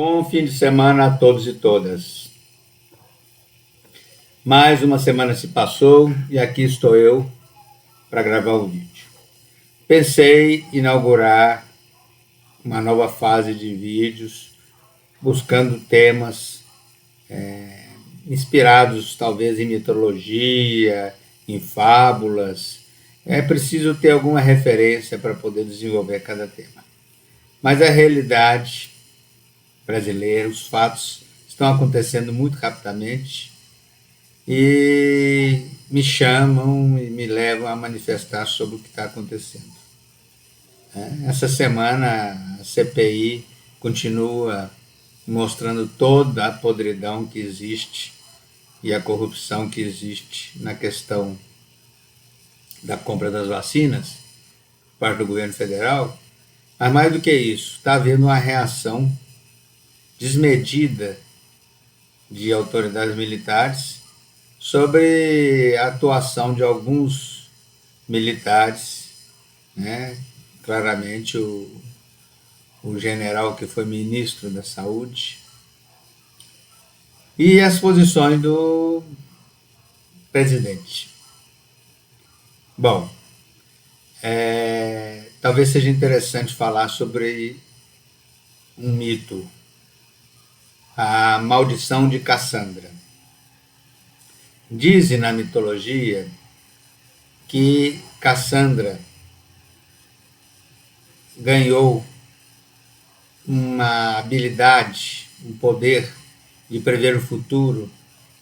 Bom fim de semana a todos e todas. Mais uma semana se passou e aqui estou eu para gravar o vídeo. Pensei em inaugurar uma nova fase de vídeos, buscando temas inspirados talvez em mitologia, em fábulas. É preciso ter alguma referência para poder desenvolver cada tema. Mas a realidade brasileira, os fatos estão acontecendo muito rapidamente e me chamam e me levam a manifestar sobre o que está acontecendo. Essa semana a CPI continua mostrando toda a podridão que existe e a corrupção que existe na questão da compra das vacinas por parte do governo federal, mas mais do que isso, está havendo uma reação desmedida de autoridades militares sobre a atuação de alguns militares, né? Claramente o general que foi ministro da Saúde, e as posições do presidente. Bom, talvez seja interessante falar sobre um mito, a maldição de Cassandra. Dizem na mitologia que Cassandra ganhou uma habilidade, um poder de prever o futuro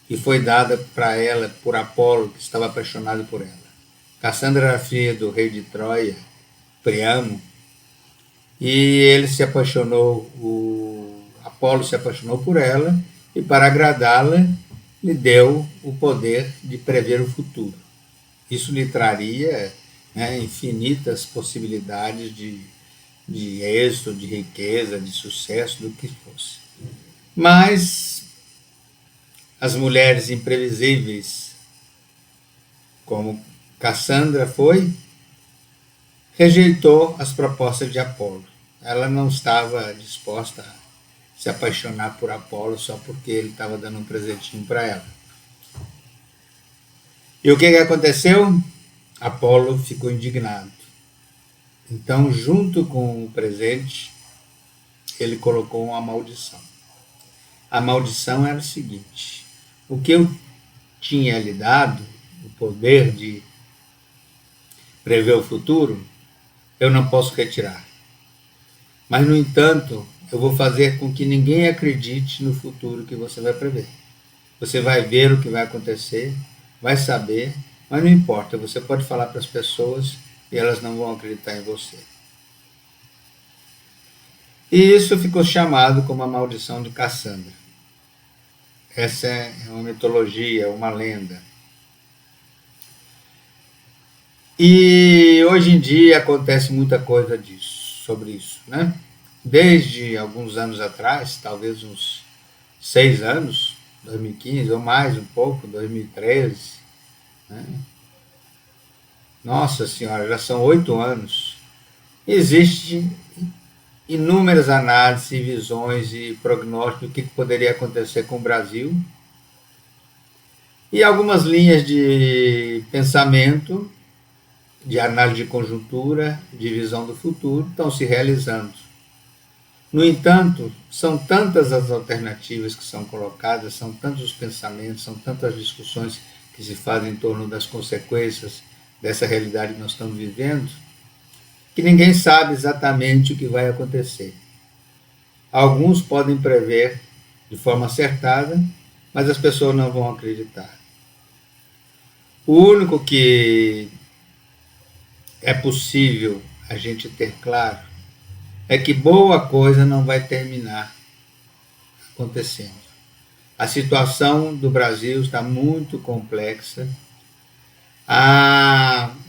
que foi dada para ela por Apolo, que estava apaixonado por ela. Cassandra era filha do rei de Troia, Priamo, e ele se apaixonou, Apolo se apaixonou por ela, e para agradá-la lhe deu o poder de prever o futuro. Isso lhe traria infinitas possibilidades de êxito, de riqueza, de sucesso, do que fosse. Mas as mulheres imprevisíveis, como Cassandra foi, rejeitou as propostas de Apolo. Ela não estava disposta a se apaixonar por Apolo só porque ele estava dando um presentinho para ela. E o que aconteceu? Apolo ficou indignado. Então, junto com o presente, ele colocou uma maldição. A maldição era o seguinte: o que eu tinha lhe dado, o poder de prever o futuro, eu não posso retirar. Mas, no entanto, eu vou fazer com que ninguém acredite no futuro que você vai prever. Você vai ver o que vai acontecer, vai saber, mas não importa, você pode falar para as pessoas e elas não vão acreditar em você. E isso ficou chamado como a maldição de Cassandra. Essa é uma mitologia, uma lenda. E hoje em dia acontece muita coisa sobre isso, né? Desde alguns anos atrás, talvez uns 6 anos, 2015 ou mais um pouco, 2013, né? Nossa Senhora, já são 8 anos. Existem inúmeras análises, visões e prognósticos do que poderia acontecer com o Brasil. E algumas linhas de pensamento, de análise de conjuntura, de visão do futuro, estão se realizando. No entanto, são tantas as alternativas que são colocadas, são tantos os pensamentos, são tantas as discussões que se fazem em torno das consequências dessa realidade que nós estamos vivendo, que ninguém sabe exatamente o que vai acontecer. Alguns podem prever de forma acertada, mas as pessoas não vão acreditar. O único que é possível a gente ter claro é que boa coisa não vai terminar acontecendo. A situação do Brasil está muito complexa.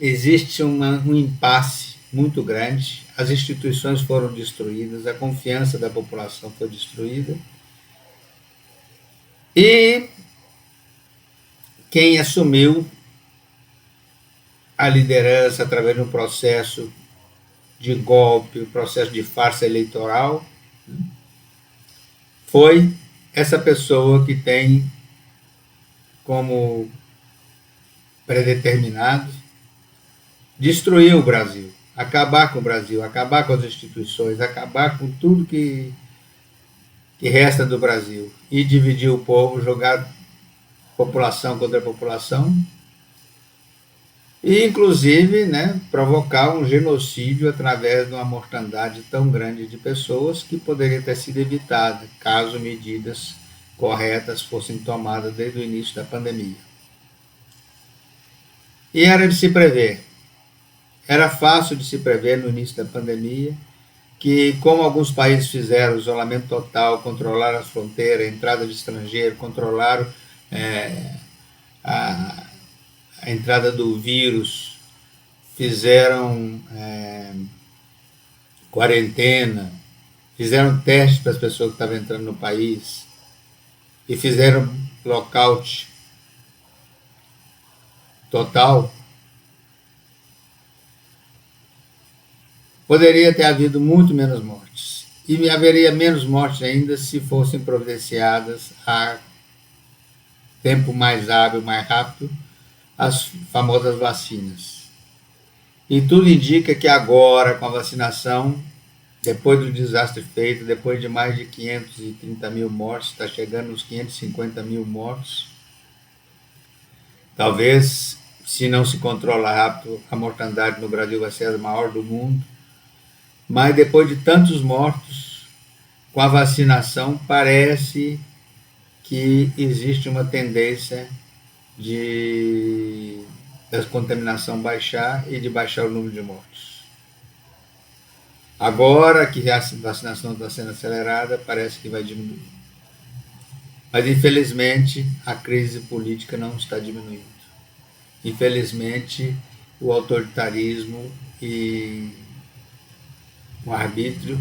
Existe um impasse muito grande, as instituições foram destruídas, a confiança da população foi destruída, e quem assumiu a liderança através de um processo de golpe, um processo de farsa eleitoral, foi essa pessoa que tem como predeterminado destruir o Brasil, acabar com o Brasil, acabar com as instituições, acabar com tudo que resta do Brasil e dividir o povo, jogar população contra população e, inclusive, né, provocar um genocídio através de uma mortandade tão grande de pessoas que poderia ter sido evitada caso medidas corretas fossem tomadas desde o início da pandemia. E era de se prever. Era fácil de se prever no início da pandemia que, como alguns países fizeram, isolamento total, controlaram as fronteiras, a entrada de estrangeiro, controlaram a, a entrada do vírus, fizeram quarentena, fizeram testes para as pessoas que estavam entrando no país e fizeram lockout total, poderia ter havido muito menos mortes. E haveria menos mortes ainda se fossem providenciadas a tempo mais hábil, mais rápido, as famosas vacinas. E tudo indica que agora, com a vacinação, depois do desastre feito, depois de mais de 530 mil mortes, está chegando nos 550 mil mortos, talvez, se não se controlar rápido, a mortandade no Brasil vai ser a maior do mundo. Mas depois de tantos mortos, com a vacinação, parece que existe uma tendência da contaminação baixar e de baixar o número de mortos. Agora que a vacinação está sendo acelerada, parece que vai diminuir. Mas, infelizmente, a crise política não está diminuindo. Infelizmente, o autoritarismo e o arbítrio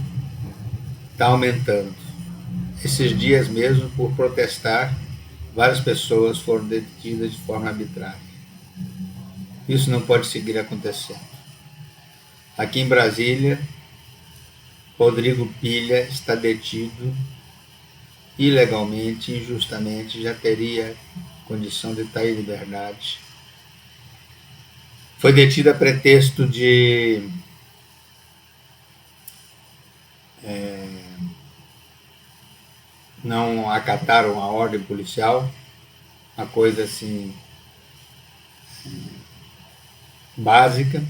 está aumentando. Esses dias mesmo, por protestar, várias pessoas foram detidas de forma arbitrária. Isso não pode seguir acontecendo. Aqui em Brasília, Rodrigo Pilha está detido ilegalmente, injustamente, já teria condição de estar em liberdade. Foi detido a pretexto de não acataram a ordem policial, uma coisa assim básica,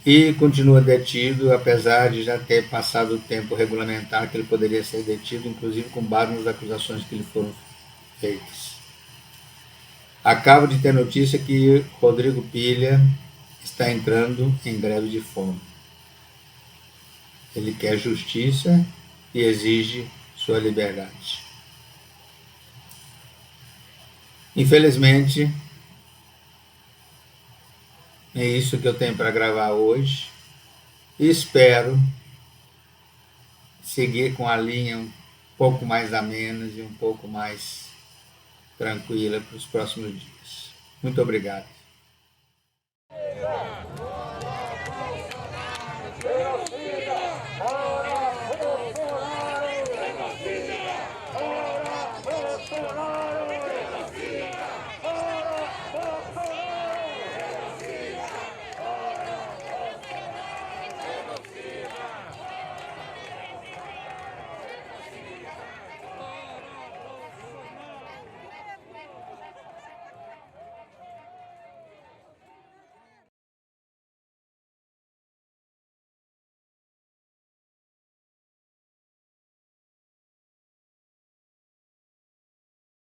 e continua detido, apesar de já ter passado o tempo regulamentar que ele poderia ser detido, inclusive com base nas acusações que lhe foram feitas. Acabo de ter notícia que Rodrigo Pilha está entrando em greve de fome. Ele quer justiça e exige sua liberdade. Infelizmente, é isso que eu tenho para gravar hoje. E espero seguir com a linha um pouco mais amena e um pouco mais tranquila para os próximos dias. Muito obrigado.